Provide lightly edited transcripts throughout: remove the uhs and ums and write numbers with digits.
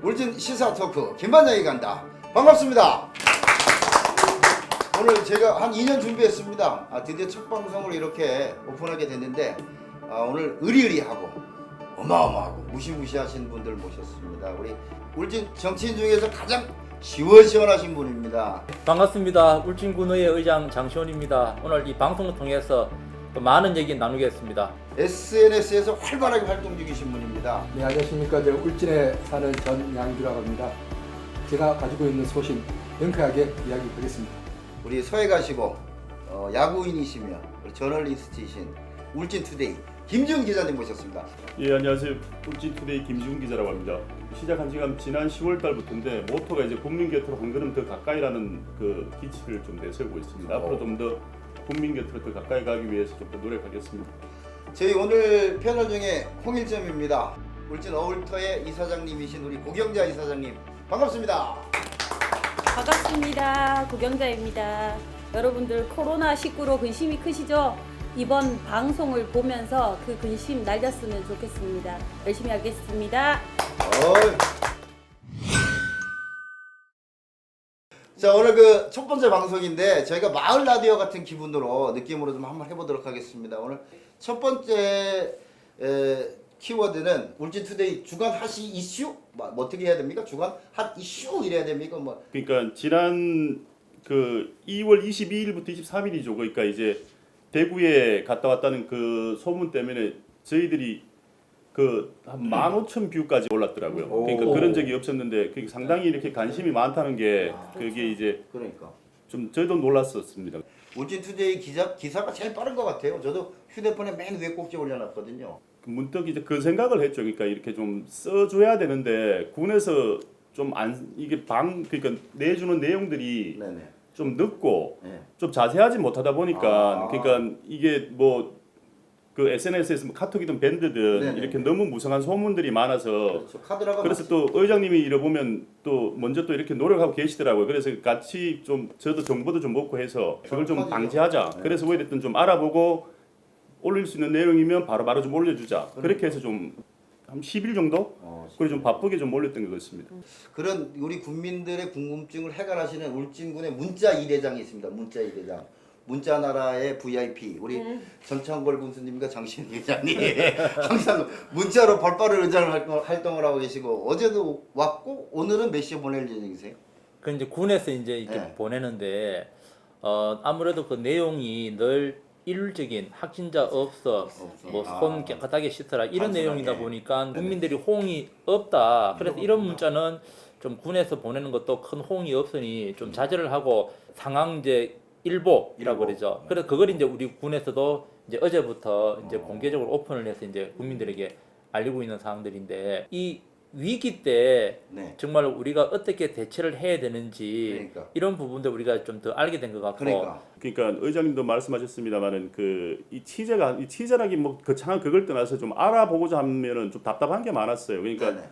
울진 시사 토크 김반장이 간다. 반갑습니다. 오늘 제가 한 2년 준비했습니다. 드디어 첫 방송을 이렇게 오픈하게 됐는데 오늘 의리의리하고 어마어마하고 무시무시하신 분들 모셨습니다. 우리 울진 정치인 중에서 가장 시원시원하신 분입니다. 반갑습니다. 울진군의회 의장 장시원입니다. 오늘 이 방송을 통해서 또 많은 얘기 나누겠습니다. SNS에서 활발하게 활동 중이신 분입니다. 네, 안녕하십니까. 저 울진에 사는 전양규라고 합니다. 제가 가지고 있는 소신 명쾌하게 이야기하겠습니다. 우리 서해 가시고 야구인이시며 우리 저널리스트이신 울진투데이 김지훈 기자님 모셨습니다. 예, 안녕하세요. 울진투데이 김지훈 기자라고 합니다. 시작한 지가 지난 10월 달부터인데 모토가 이제 국민 곁으로 한 걸음 더 가까이라는 그 기치를 좀 내세우고 있습니다. 앞으로 좀 더 국민 곁으로 더 가까이 가기 위해서 좀 더 노력하겠습니다. 저희 오늘 패널 중에 홍일점입니다. 울진 어울터의 이사장님이신 우리 고경자 이사장님 반갑습니다. 반갑습니다. 고경자입니다. 여러분들 코로나19로 근심이 크시죠? 이번 방송을 보면서 그 근심 날렸으면 좋겠습니다. 열심히 하겠습니다. 자, 오늘 그 첫 번째 방송인데 저희가 마을 라디오 같은 기분으로 느낌으로 좀 한번 해보도록 하겠습니다. 오늘 첫 번째 키워드는 울진투데이 주간 하시 이슈? 뭐 어떻게 해야 됩니까? 주간 핫 이슈 이래야 됩니까? 뭐 그러니까 지난 그 2월 22일부터 23일이죠. 그러니까 이제 대구에 갔다 왔다는 그 소문 때문에 저희들이 그 한 15,000뷰까지 올랐더라고요. 그러니까 그런 적이 없었는데 그게 상당히 이렇게 관심이 많다는 게 그게 이제 그러니까 좀 저희도 놀랐었습니다. 울진투데이 기사가 제일 빠른 것 같아요. 저도 휴대폰에 맨 위에 꼭지 올려놨거든요. 문득 이제 그 생각을 했죠. 그러니까 이렇게 좀 써줘야 되는데 군에서 좀 안 이게 그러니까 내주는 내용들이 네네. 좀 늦고 네. 좀 자세하지 못하다 보니까 그러니까 이게 뭐 그 SNS에서 뭐 카톡이든 밴드든 네네. 이렇게 너무 무성한 소문들이 많아서 그렇죠. 카드라가 그래서 또 의장님이 이러 보면 또 먼저 또 이렇게 노력하고 계시더라고요. 그래서 같이 좀 저도 정보도 좀 먹고 해서 그걸 좀 방지하자. 네. 그래서 왜 됐든 좀 알아보고 올릴 수 있는 내용이면 바로바로 좀 올려주자. 그렇게 해서 좀 한 10일 정도? 그래 좀 바쁘게 좀 올렸던 것 같습니다. 그런 우리 국민들의 궁금증을 해결하시는 울진군의 문자 2대장이 있습니다. 문자 2대장. 문자 나라의 VIP 우리 전창걸 군수님과 장신 회장님 항상 문자로 벌빠른 활동을 하고 계시고 어제도 왔고 오늘은 몇 시에 보낼 예정이세요? 그 이제 군에서 이제 이렇게 네. 보내는데 아무래도 그 내용이 늘 일률적인 확진자 없어 뭐 손 깨끗하게 씻어라 이런 내용이다 보니까 국민들이 호응이 없다. 그래서 이런 문자는 좀 군에서 보내는 것도 큰 호응이 없으니 좀 자제를 하고 상황 이제 일보라고 그러죠. 그래서 그걸 이제 우리 군에서도 이제 어제부터 이제 공개적으로 오픈을 해서 이제 국민들에게 알리고 있는 사항들인데 이 위기 때 네. 정말 우리가 어떻게 대처를 해야 되는지 그러니까. 이런 부분도 우리가 좀 더 알게 된 것 같고 그러니까 의장님도 말씀하셨습니다만은 그 이 취재라기 뭐 거창한 그걸 떠나서 좀 알아보고자 하면은 좀 답답한 게 많았어요. 그러니까 네네.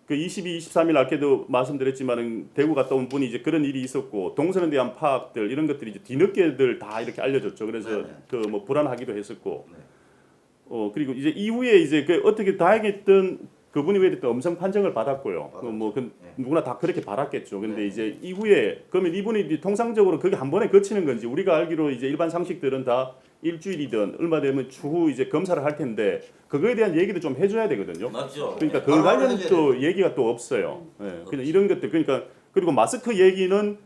그 22, 23일 날께도 말씀드렸지만은 대구 갔다 온 분이 이제 그런 일이 있었고 동선에 대한 파악들 이런 것들이 이제 뒤늦게들 다 이렇게 알려졌죠. 그래서 그 뭐 불안하기도 했었고 그리고 이제 이후에 이제 그 어떻게 다행했던 그분이 왜 이렇게 음성 판정을 받았고요. 누구나 다 그렇게 받았겠죠. 근데 이제 이후에 그러면 이분이 이제 통상적으로 그게 한 번에 거치는 건지 우리가 알기로 이제 일반 상식들은 다 일주일이든 얼마 되면 추후 이제 검사를 할 텐데 그거에 대한 얘기도 좀 해줘야 되거든요. 맞죠. 그러니까 그 관련 또 얘기가 또 없어요. 그냥 이런 것들 그러니까 그리고 마스크 얘기는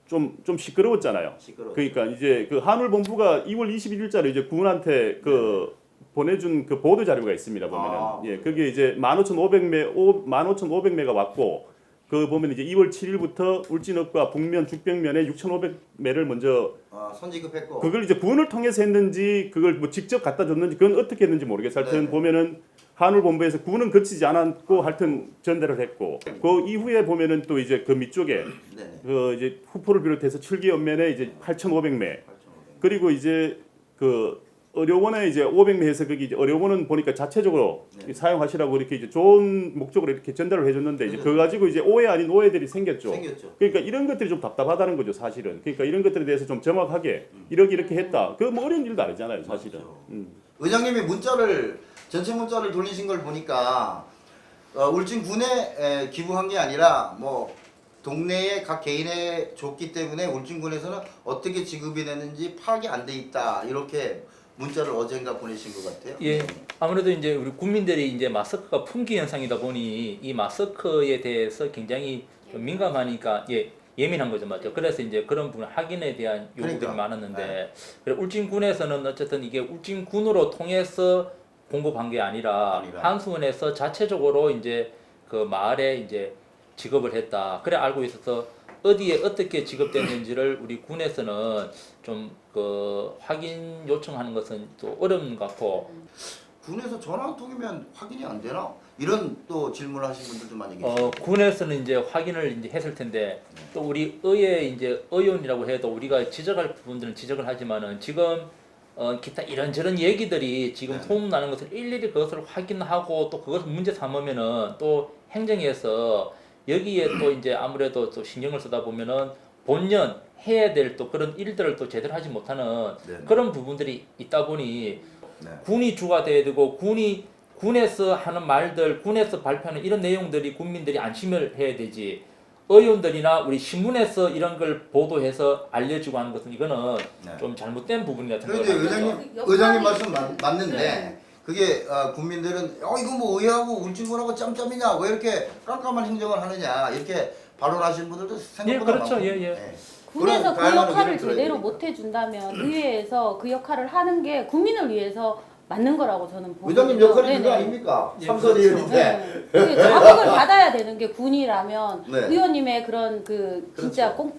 좀 시끄러웠잖아요. 그러니까 이제 그 한울본부가 2월 21일자로 이제 군한테 그 보내준 그 보도 자료가 있습니다. 보면은 그게 이제 15,500매가 왔고 그 보면 이제 2월 7일부터 울진읍과 북면 죽벽면에 6,500매를 먼저 선지급했고 그걸 이제 군을 통해서 했는지 그걸 뭐 직접 갖다 줬는지 그건 어떻게 했는지 모르겠어요. 하여튼 네네. 보면은 한울본부에서 군은 거치지 않았고 하여튼 전달을 했고 그 이후에 보면은 또 이제 그 밑쪽에 네네. 그 이제 후포를 비롯해서 7기 연면에 이제 8,500매 그리고 이제 그 의료원에 이제 500매에서 거기 이제 의료원은 보니까 자체적으로 사용하시라고 이렇게 이제 좋은 목적으로 이렇게 전달을 해줬는데 이제 그거 가지고 이제 오해 아닌 오해들이 생겼죠. 그러니까 이런 것들이 좀 답답하다는 거죠, 사실은. 그러니까 이런 것들에 대해서 좀 정확하게 이렇게 했다. 그 뭐 어려운 일도 아니잖아요, 사실은. 의장님이 전체 문자를 돌리신 걸 보니까 울진 군에 기부한 게 아니라 뭐 동네에 각 개인에 줬기 때문에 울진군에서는 어떻게 지급이 됐는지 파악이 안 돼 있다 이렇게 문자를 어젠가 보내신 것 같아요. 예, 아무래도 이제 우리 국민들이 이제 마스크가 품귀 현상이다 보니 이 마스크에 대해서 굉장히 좀 민감하니까 예민한 거죠, 맞죠? 그래서 이제 그런 부분 확인에 대한 요구들이 그러니까. 많았는데 그래 울진군에서는 어쨌든 이게 울진군으로 통해서 공급한 게 아니라 한수원에서 자체적으로 이제 그 마을에 이제 지급을 했다. 그래 알고 있어서 어디에 어떻게 지급됐는지를 우리 군에서는 좀 그 확인 요청하는 것은 또 어려운 것 같고 군에서 전화 한 통이면 확인이 안 되나? 이런 또 질문을 하신 분들도 많이 계세요. 군에서는 이제 확인을 이제 했을 텐데 또 우리 의회 이제 의원이라고 해도 우리가 지적할 부분들은 지적을 하지만은 지금 기타 이런저런 얘기들이 지금 네. 소문나는 것을 일일이 그것을 확인하고 또 그것을 문제 삼으면은 또 행정에서 여기에 또 이제 아무래도 또 신경을 쓰다 보면은 본연 해야 될 또 그런 일들을 또 제대로 하지 못하는 네네. 그런 부분들이 있다 보니 네. 군이 주가 돼야 되고 군에서 하는 말들, 군에서 발표하는 이런 내용들이 국민들이 안심을 해야 되지. 의원들이나 우리 신문에서 이런 걸 보도해서 알려주고 하는 것은 이거는 네. 좀 잘못된 부분이라고 그런데 생각합니다. 의장님 말씀 맞는데 그게 국민들은 이거 뭐 의회하고 울진군하고 짬짬이냐 왜 이렇게 깜깜한 행정을 하느냐 이렇게 발언하시는 분들도 생각보다 그렇죠. 많고. 예. 네. 군에서 그런 그 다양한 역할을 의견을 들어야 제대로 되니까. 못 해준다면 의회에서 그 역할을 하는 게 국민을 위해서 맞는 거라고 저는 보거든요. 의장님 역할이 그거 네네. 아닙니까? 예, 삼선의원인데. 네. 그 자극을 받아야 되는 게 군이라면 네. 의원님의 그런 그 진짜 그렇죠.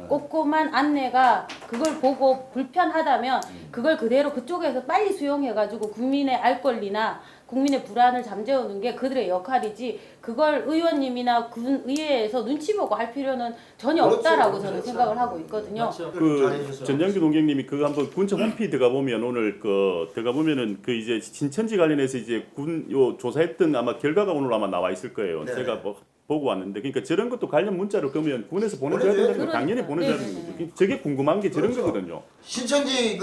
꼼꼼한 안내가 그걸 보고 불편하다면 그걸 그대로 그쪽에서 빨리 수용해가지고 국민의 알 권리나 국민의 불안을 잠재우는 게 그들의 역할이지 그걸 의원님이나 군 의회에서 눈치 보고 할 필요는 전혀 그렇죠. 없다라고 저는 그렇죠. 생각을 하고 있거든요. 그 전장규 농객님이 그거 한번 군청 홈페이지 들어가 보면 오늘 그 들어가 보면은 그 이제 신천지 관련해서 이제 군 요 조사했던 아마 결과가 오늘 아마 나와 있을 거예요. 네네. 제가 뭐 보고 왔는데 그러니까 저런 것도 관련 문자를 그러면 군에서 보내줘야 된다는 거 당연히 그러니까. 보내줘야 네네네. 되는 거죠. 저게 궁금한 게 저런 그렇죠. 거거든요. 신천지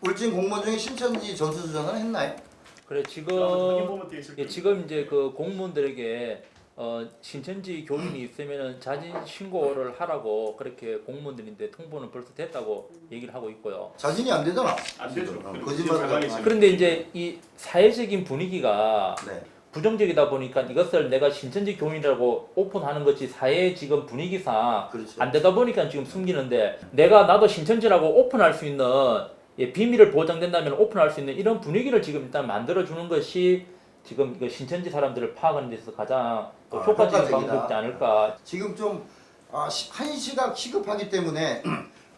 울진 공무원 중에 신천지 전수조 전화는 했나요? 그래 지금 지금 이제 그 공무원들에게 신천지 교인이 있으면은 자진 신고를 하라고 그렇게 공무원들인데 통보는 벌써 됐다고 얘기를 하고 있고요. 자신이 안 되잖아. 안 되죠. 거짓말을 하고. 그런데 이제 이 사회적인 분위기가 네. 부정적이다 보니까 이것을 내가 신천지 교인이라고 오픈하는 것이 사회 지금 분위기상 그렇죠. 안 되다 보니까 지금 숨기는데 내가 나도 신천지라고 오픈할 수 있는 비밀을 보장된다면 오픈할 수 있는 이런 분위기를 지금 일단 만들어주는 것이 지금 이거 신천지 사람들을 파악하는 데 있어서 가장 또 효과적인 효과적이다. 방법이지 않을까. 지금 좀 한시가 시급하기 때문에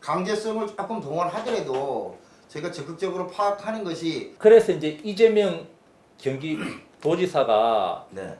강제성을 조금 동원하더라도 저희가 적극적으로 파악하는 것이 그래서 이제 이재명 경기도지사가 네.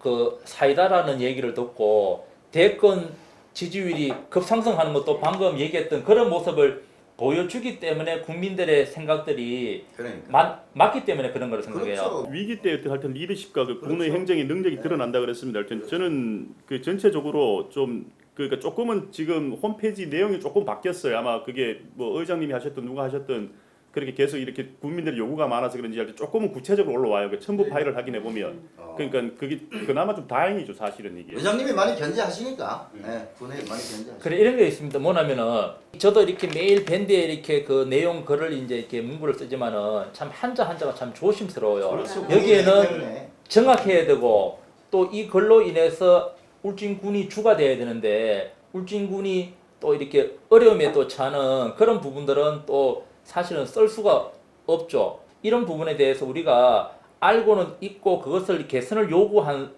그 사이다라는 얘기를 듣고 대권 지지율이 급상승하는 것도 방금 얘기했던 그런 모습을 보여주기 때문에 국민들의 생각들이 그러니까. 맞기 때문에 그런 걸 생각해요. 그렇죠. 위기 때 하여튼 리더십과 그 군의 그렇죠. 행정의 능력이 네. 드러난다 그랬습니다. 하여튼 저는 그 전체적으로 좀 그러니까 조금은 지금 홈페이지 내용이 조금 바뀌었어요. 아마 그게 뭐 의장님이 하셨던 누가 하셨던 그렇게 계속 이렇게 국민들의 요구가 많아서 그런지 조금은 구체적으로 올라와요. 그 첨부 파일을 확인해 보면 그러니까 그게 그나마 좀 다행이죠 사실은 이게. 의장님이 많이 견제하시니까 네, 군에 많이 견제하시니까. 그래 이런 게 있습니다. 뭐냐면은 저도 이렇게 매일 밴드에 이렇게 그 내용 글을 이제 이렇게 문구를 쓰지만은 참 한자 한자가 참 조심스러워요. 그렇죠. 여기에는 때문에. 정확해야 되고 또 이 글로 인해서 울진군이 주가 돼야 되는데 울진군이 또 이렇게 어려움에 또 처하는 그런 부분들은 또 사실은 쓸 수가 없죠. 이런 부분에 대해서 우리가 알고는 있고 그것을 개선을 요구한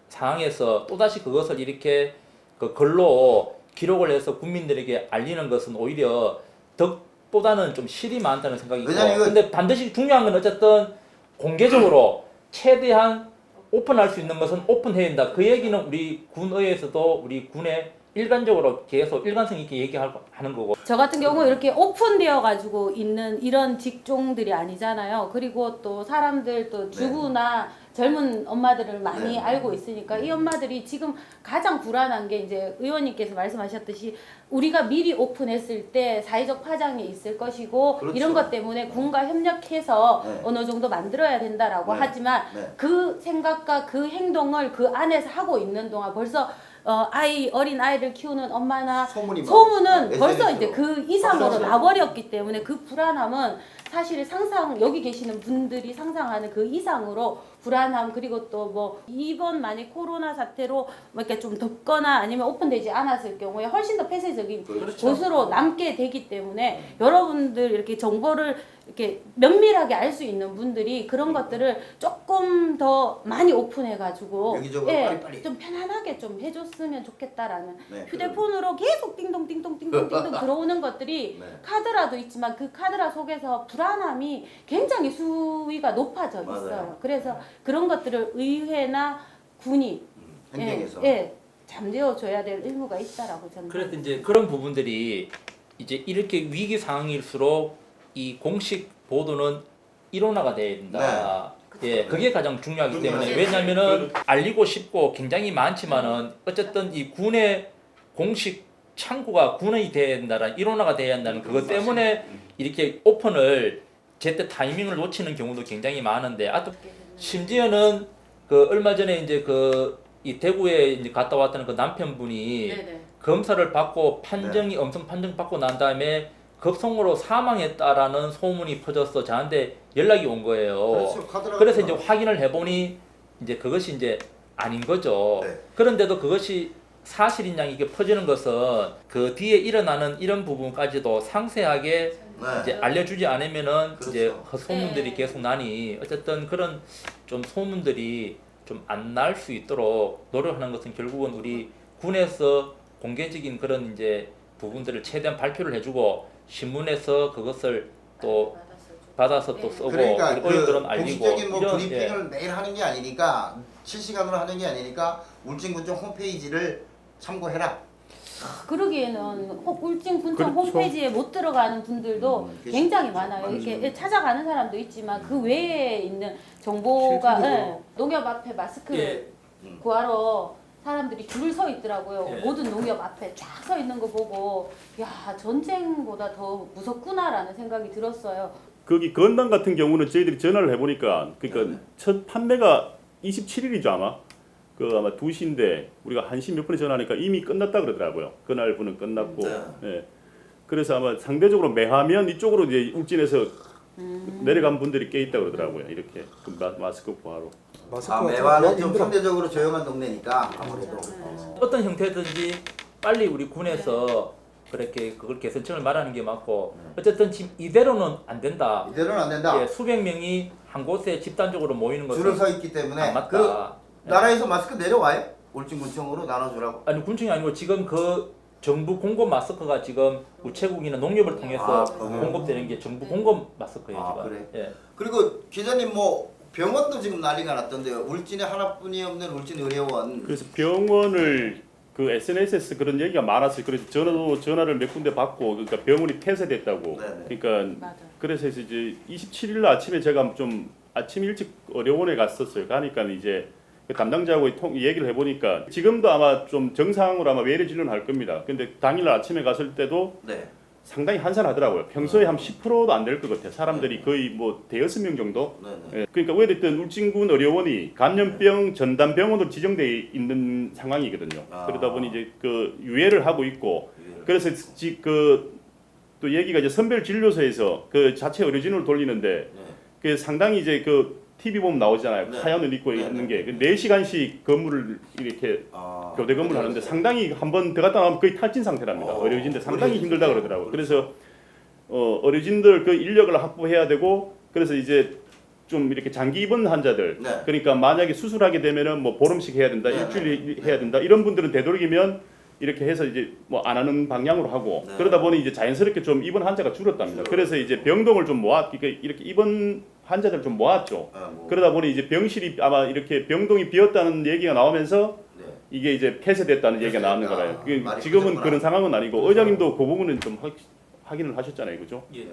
상황에서 또다시 그것을 이렇게 그 글로 기록을 해서 국민들에게 알리는 것은 오히려 덕보다는 좀 실이 많다는 생각이 있고 왜냐면 이거- 근데 반드시 중요한 건 어쨌든 공개적으로 최대한 오픈할 수 있는 것은 오픈해야 된다. 그 얘기는 우리 군의회에서도 우리 군의 일관적으로 계속 일관성 있게 얘기하는 거고. 저 같은 경우 이렇게 오픈되어 가지고 있는 이런 직종들이 아니잖아요. 그리고 또 사람들 또 주부나 젊은 엄마들을 많이 네. 알고 있으니까 이 엄마들이 지금 가장 불안한 게 이제 의원님께서 말씀하셨듯이 우리가 미리 오픈했을 때 사회적 파장이 있을 것이고 그렇죠. 이런 것 때문에 군과 협력해서 네. 어느 정도 만들어야 된다라고 네. 하지만 네. 그 생각과 그 행동을 그 안에서 하고 있는 동안 벌써 어린 아이를 키우는 엄마나 소문이 소문은 막 벌써 SNS로 이제 그 이상으로 확산돼요. 나버렸기 때문에 그 불안함은 사실 여기 계시는 분들이 상상하는 그 이상으로 불안함 그리고 또 뭐 이번 만약 코로나 사태로 뭐 이렇게 좀 덥거나 아니면 오픈되지 않았을 경우에 훨씬 더 폐쇄적인 그렇죠. 곳으로 남게 되기 때문에 여러분들 이렇게 정보를 이렇게 면밀하게 알 수 있는 분들이 그런 것들을 조금 더 많이 오픈해가지고 여기저기로 빨리빨리. 좀 편안하게 좀 해줬으면 좋겠다라는 네, 휴대폰으로 계속 띵동띵동띵동띵동 들어오는 것들이 네. 카드라도 있지만 그 카드라 속에서 불안함이 굉장히 수위가 높아져 맞아요. 있어요. 그래서 그런 것들을 의회나 군이 행정에서 잠재워 줘야 될 의무가 있다라고 저는. 그래서 이제 그런 부분들이 이제 이렇게 위기 상황일수록 이 공식 보도는 일원화가 돼야 된다. 예, 그게 가장 중요하기 때문에 왜냐면은 알리고 싶고 굉장히 많지만은 어쨌든 이 군의 공식 창구가 군이 돼야 된다는 일원화가 돼야 한다는 그것 때문에 이렇게 오픈을 제때 타이밍을 놓치는 경우도 굉장히 많은데 또 심지어는 그 얼마 전에 이제 이 대구에 이제 갔다 왔던 그 남편분이 네네. 검사를 받고 엄성 판정 받고 난 다음에 급성으로 사망했다라는 소문이 퍼져서 저한테 연락이 온 거예요. 그렇죠. 카드라도 그래서 이제 확인을 해보니 이제 그것이 이제 아닌 거죠. 네. 그런데도 그것이 사실인 양 이게 퍼지는 것은 그 뒤에 일어나는 이런 부분까지도 상세하게 네. 이제 알려주지 않으면은 그렇죠. 이제 소문들이 네. 계속 나니 어쨌든 그런 좀 소문들이 좀 안 날 수 있도록 노력하는 것은 결국은 우리 군에서 공개적인 그런 이제 부분들을 최대한 발표를 해주고 신문에서 그것을 또 받아서 또 쓰고 그러니까 우리 의원들은 그 알리고 공식적인 뭐 이런 브리핑을 매일 하는 게 아니니까 실시간으로 하는 게 아니니까 울진군청 홈페이지를 참고해라. 그러기에는 울진군청 그렇죠. 홈페이지에 못 들어가는 분들도 굉장히 많아요. 많죠. 이렇게 찾아가는 사람도 있지만 그 외에 있는 정보가 실질적으로. 농협 앞에 마스크를 예. 구하러 사람들이 줄을 서 있더라고요. 예. 모든 농협 앞에 쫙 서 있는 거 보고 야 전쟁보다 더 무섭구나라는 생각이 들었어요. 거기 건당 같은 경우는 저희들이 전화를 해보니까 그러니까 첫 판매가 27일이죠 아마. 아마 2시인데 우리가 1시 몇 분에 전화하니까 이미 끝났다 그러더라고요. 그날 분은 끝났고. 예. 그래서 아마 상대적으로 매하면 이쪽으로 이제 울진에서 내려간 분들이 꽤 있다 그러더라고요. 이렇게 마스크 구하러. 마스크가 매화는 좀 힘들어. 상대적으로 조용한 동네니까 아무래도 어떤 형태든지 빨리 우리 군에서 그렇게 그걸 개선청을 말하는 게 맞고 어쨌든 지금 이대로는 안 된다. 이대로는 안 된다. 예, 수백 명이 한 곳에 집단적으로 모이는 것은 줄을 서 있기 때문에 안 맞다. 그 나라에서 마스크 내려와요? 울진군청으로 나눠주라고. 아니 군청이 아니고 지금 그 정부 공급 마스크가 지금 우체국이나 농협을 통해서 공급되는 게 정부 공급 마스크예요. 아, 지금. 그래? 예. 그리고 기자님 뭐 병원도 지금 난리가 났던데요. 울진에 하나뿐이 없는 울진 의료원. 그래서 병원을 그 SNS에서 그런 얘기가 많았어요. 그래서 전화를 몇 군데 받고 그러니까 병원이 폐쇄됐다고. 네네. 그러니까 맞아. 그래서 이제 27일 아침에 제가 좀 아침 일찍 의료원에 갔었어요. 가니까 이제 그 담당자하고 얘기를 해보니까 지금도 아마 좀 정상으로 아마 외래 진료는 할 겁니다. 근데 당일 아침에 갔을 때도 네. 상당히 한산하더라고요. 평소에 한 10%도 안 될 것 같아요. 사람들이 거의 뭐 대여섯 명 정도. 네네. 예, 그러니까 어쨌든 울진군 의료원이 감염병 전담 병원으로 지정돼 있는 상황이거든요. 그러다 보니 이제 그 유예를 하고 있고, 그래서 또 얘기가 이제 선별 진료소에서 그 자체 의료진으로 돌리는데 그 상당히 이제 그 TV 보면 나오잖아요. 네. 하얀 옷 입고 네, 있는 네. 게 4시간씩 근무를 이렇게 교대 근무를 하는데 그렇죠. 상당히 한번 들어갔다 나오면 거의 탈진 상태랍니다. 의료진들 상당히 힘들다 그러더라고요. 그래서 의료진들 그 인력을 확보해야 되고, 그래서 이제 좀 이렇게 장기 입원 환자들, 네. 그러니까 만약에 수술하게 되면은 뭐 보름씩 해야 된다, 네, 일주일 네. 해야 된다, 이런 분들은 되도록이면 이렇게 해서 이제 뭐 안 하는 방향으로 하고, 네. 그러다 보니 이제 자연스럽게 좀 입원 환자가 줄었답니다. 그래서 이제 병동을 좀 그러니까 이렇게 입원 환자들 좀 모았죠. 그러다 보니 이제 병실이 아마 이렇게 병동이 비었다는 얘기가 나오면서 네. 이게 이제 폐쇄됐다는 얘기가 나왔는 폐쇄됐다. 거라요. 그게 말이 지금은 그렇구나. 그런 상황은 아니고 의장님도 그 부분은 좀 확인을 하셨잖아요, 그죠? 예.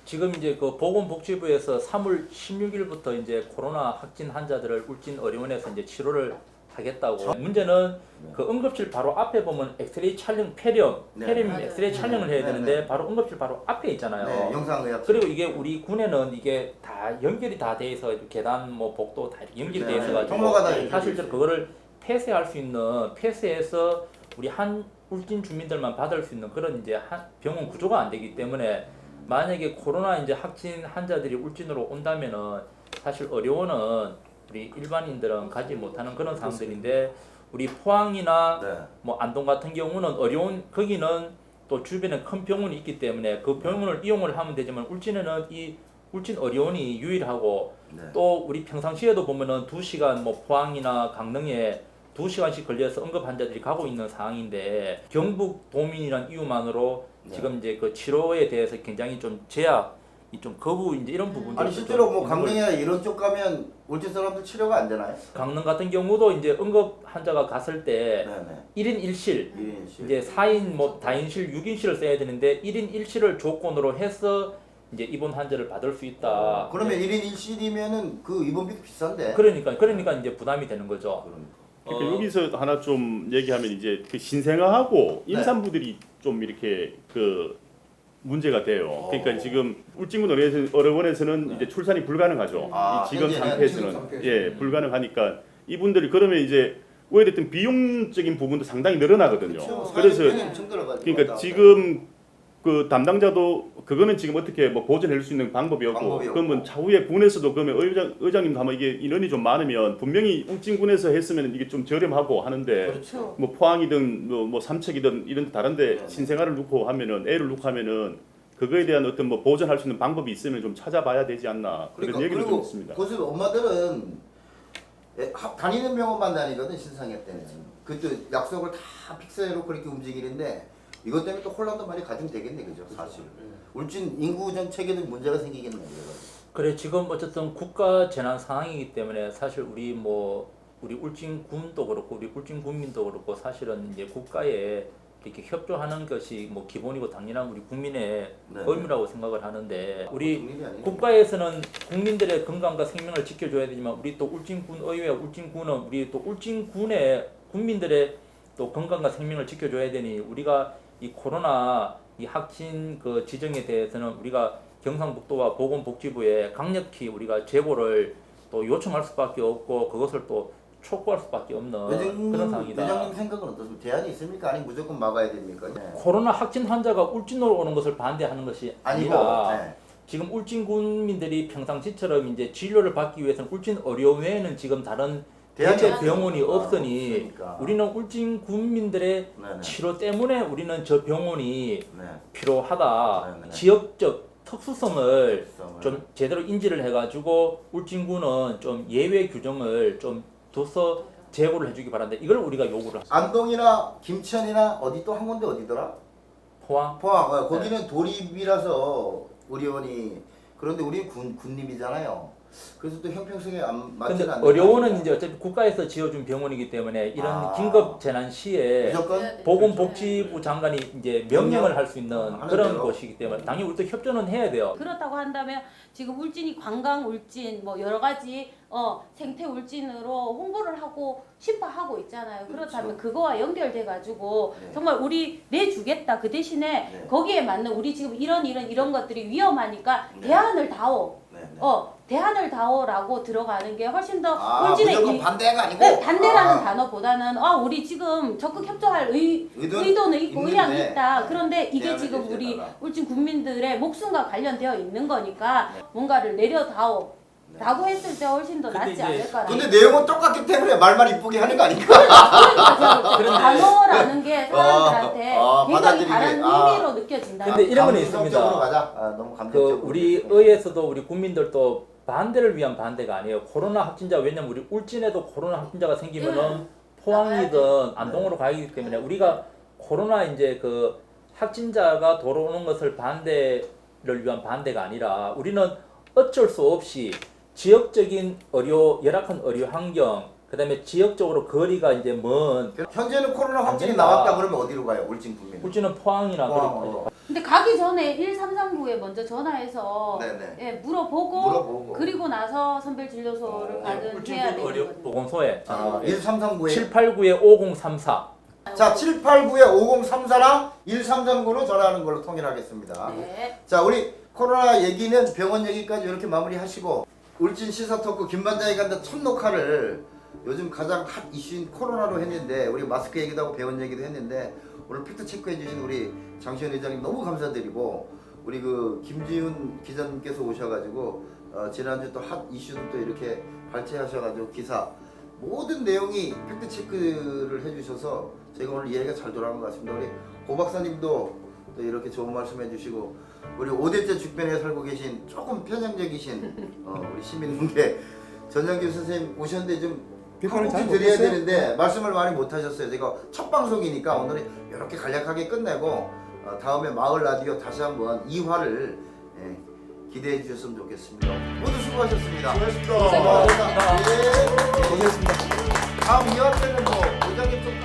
지금 이제 그 보건복지부에서 3월 16일부터 이제 코로나 확진 환자들을 울진의료원에서 이제 치료를 하겠다고. 문제는 그 응급실 바로 앞에 보면 엑스레이 촬영 폐렴 네. 엑스레이 촬영을 해야 네, 되는데 네. 바로 응급실 바로 앞에 있잖아요. 네, 영상의학. 그리고 이게 우리 군에는 이게 다 연결이 다 돼 있어 계단 뭐 복도 다 연결이 돼 네, 있어 가지고 통로가 다 연결돼 사실은 있어요. 그거를 폐쇄할 수 있는 폐쇄해서 우리 한 울진 주민들만 받을 수 있는 그런 이제 한 병원 구조가 안 되기 때문에 만약에 코로나 이제 확진 환자들이 울진으로 온다면은 사실 의료원은 우리 일반인들은 가지 못하는 그런 상황들인데 우리 포항이나 네. 뭐 안동 같은 경우는 의료원 거기는 또 주변에 큰 병원이 있기 때문에 그 병원을 이용을 하면 되지만 울진에는 이 울진 의료원이 유일하고 네. 또 우리 평상시에도 보면은 2시간 뭐 포항이나 강릉에 2시간씩 걸려서 응급 환자들이 가고 있는 상황인데 경북 도민이란 이유만으로 네. 지금 이제 그 치료에 대해서 굉장히 좀 제약이 좀 거부 이제 이런 부분들 아니 실제로 뭐 강릉이나 이런 쪽 가면 울진 사람들 치료가 안 되나요? 강릉 같은 경우도 이제 응급 환자가 갔을 때 네네. 1인 1실 1인실. 이제 4인 뭐 다인실 6인실을 써야 되는데 1인 1실을 조건으로 해서 이제 입원 환자를 받을 수 있다. 그러면 1인 1실이면은 그 입원비도 비싼데. 그러니까 이제 부담이 되는 거죠. 그러니까 어. 여기서 하나 좀 얘기하면 이제 그 신생아하고 네. 임산부들이 좀 이렇게 그 문제가 돼요. 그러니까 어. 지금 울진군 의료원에서는 이제 출산이 불가능하죠. 아, 이 지금 현재는 상태에서는 지금 상태에서. 예 불가능하니까 이분들이 그러면 이제 오히려 비용적인 부분도 상당히 늘어나거든요. 그렇죠. 그래서 엄청 들어가지고 그러니까 왔다 지금 그 담당자도 그거는 지금 어떻게 뭐 보전할 수 있는 방법이 없고 방법이 없고. 그러면 차후에 군에서도 그러면 의장님도 아마 이게 인원이 좀 많으면 분명히 울진군에서 했으면 이게 좀 저렴하고 하는데 그렇죠. 뭐 포항이든 뭐 삼척이든 이런 다른데 네. 신생아를 놓고 하면은 애를 놓고 하면은 그거에 대한 어떤 뭐 보전할 수 있는 방법이 있으면 좀 찾아봐야 되지 않나 그런 그러니까 얘기를 좀 그리고 있습니다. 그래서 엄마들은 다니는 병원만 다니거든 신상회 때는. 그것도 약속을 다 픽스해놓고 그렇게 움직이는데 이것 때문에 또 혼란도 많이 가지면 되겠네, 그죠? 사실. 울진 인구 정책에도 문제가 생기겠네. 그래 지금 어쨌든 국가 재난 상황이기 때문에 사실 우리 울진군도 그렇고 우리 울진 국민도 그렇고 사실은 이제 국가에 이렇게 협조하는 것이 뭐 기본이고 당연한 우리 국민의 네. 의무라고 생각을 하는데 우리 보통 일이 아니에요. 국가에서는 국민들의 건강과 생명을 지켜줘야 되지만 우리 또 울진군 의회 울진군은 우리 또 울진군의 국민들의 또 건강과 생명을 지켜줘야 되니 우리가 이 코로나 이 확진 그 지정에 대해서는 우리가 경상북도와 보건복지부에 강력히 우리가 제보를 또 요청할 수밖에 없고 그것을 또 촉구할 수밖에 없는 그런 상황이다. 회장님 생각은 어떻습니까? 대안이 있습니까? 아니면 무조건 막아야 됩니까? 네. 코로나 확진 환자가 울진으로 오는 것을 반대하는 것이 아니고 아니라 네. 지금 울진 국민들이 평상시처럼 이제 진료를 받기 위해서는 울진 의료 외에는 지금 다른 대안이 대체 없으니까. 병원이 없으니 없으니까. 우리는 울진 국민들의 네네. 치료 때문에 우리는 저 병원이 네. 필요하다. 네네. 지역적 특수성을 특성을. 좀 제대로 인지를 해가지고 울진군은 좀 예외 규정을 좀 둬서 제고를 해주기 바란다. 이걸 우리가 요구를 합니다. 안동이나 김천이나 어디 또 한 군데 어디더라? 포항. 포항. 거기는 도립이라서 의료원이 그런데 우리 군림이잖아요. 그래서 또 형평성에 안 근데 맞지는 않는 의료원은 거 이제 어차피 국가에서 지어준 병원이기 때문에 이런 아. 긴급 재난 시에 무조건 보건복지부 장관이 이제 명령을 할 수 있는 하는 그런 대로. 곳이기 때문에 당연히 우리도 협조는 해야 돼요. 그렇다고 한다면 지금 울진이 관광 울진 뭐 여러 가지 생태 울진으로 홍보를 하고 싶어하고 있잖아요. 그렇다면 그거와 연결돼 가지고 네. 정말 우리 내주겠다. 그 대신에 네. 거기에 맞는 우리 지금 이런 것들이 위험하니까 네. 대안을 다오. 네, 네. 대안을 다오라고 들어가는 게 훨씬 더 아, 울진의 무조건 반대가 아니고 네, 반대라는 아. 단어보다는 우리 지금 적극 협조할 의도는 있고 있는데. 의향이 있다. 그런데 이게 대안을 지금 우리 제시해달라. 울진 국민들의 목숨과 관련되어 있는 거니까 네. 뭔가를 내려다오. 네. 라고 했을 때 훨씬 더 근데 낫지 이제 않을까. 근데 내용은 똑같기 때문에 말만 이쁘게 하는 거 아닌가? 그러니까 그런데- 단어라는 게 사람들한테 굉장히 받아들이게. 다른 의미로 느껴진다. 근데 이런 건 감성적으로 있습니다. 가자. 너무 그 감성적으로. 우리 의회에서도 우리 국민들도 반대를 위한 반대가 아니에요. 코로나 확진자 왜냐면 우리 울진에도 코로나 확진자가 생기면은 포항이든 안동으로 가기 때문에 우리가 코로나 이제 그 확진자가 돌아오는 것을 반대를 위한 반대가 아니라 우리는 어쩔 수 없이 지역적인 열악한 의료 환경 그다음에 지역적으로 거리가 이제 먼 현재는 코로나 확진이 안 된다. 나왔다 그러면 어디로 가요? 울진 국민. 울진은 포항이나 포항으로. 근데 가기 전에 1339에 먼저 전화해서 네네. 예, 물어보고, 물어보고. 그리고 나서 선별진료소를 가든 해야 울진군 되는 의료 거거든요. 보건소에 아, 1339에 789에 5034. 자, 789에 5034랑 1339로 전화하는 걸로 통일하겠습니다. 네. 자, 우리 코로나 얘기는 병원 얘기까지 이렇게 마무리하시고 울진 시사 토크 김반장이 간다 첫 녹화를 요즘 가장 핫 이슈인 코로나로 했는데 우리 마스크 얘기도 하고 병원 얘기도 했는데 오늘 팩트 체크해 주신 우리 장시현 의장님 너무 감사드리고 우리 그 김지훈 기자님께서 오셔가지고 지난주 또 핫 이슈도 또 이렇게 발췌하셔가지고 기사 모든 내용이 팩트 체크를 해주셔서 제가 오늘 이해가 잘 돌아간 것 같습니다. 우리 고 박사님도 또 이렇게 좋은 말씀 해주시고 우리 5대째 주변에 살고 계신 조금 편향적이신 우리 시민분께 전영길 선생님 오셨는데 좀 비판을 잘 한국지 드려야 못했어요. 되는데 말씀을 많이 못 하셨어요. 제가 첫 방송이니까 오늘은 이렇게 간략하게 끝내고 다음에 마을 라디오 다시 한번 2화를 기대해 주셨으면 좋겠습니다. 모두 수고하셨습니다. 수고하셨습니다. 예. 고생했습니다. 다음 2화 때는 뭐 의장님 좀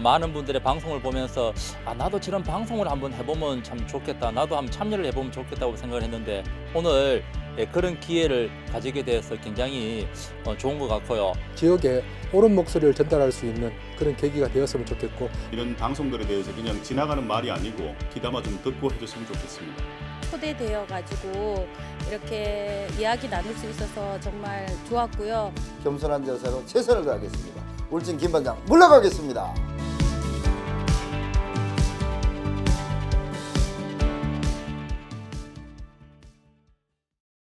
많은 분들의 방송을 보면서 나도 저런 방송을 한번 해보면 참 좋겠다. 나도 한번 참여를 해보면 좋겠다고 생각을 했는데 오늘 그런 기회를 가지게 되어서 굉장히 좋은 것 같고요. 지역에 옳은 목소리를 전달할 수 있는 그런 계기가 되었으면 좋겠고 이런 방송들에 대해서 그냥 지나가는 말이 아니고 귀담아 좀 듣고 해줬으면 좋겠습니다. 초대되어 가지고 이렇게 이야기 나눌 수 있어서 정말 좋았고요. 겸손한 자세로 최선을 다하겠습니다. 울진 김반장 물러가겠습니다.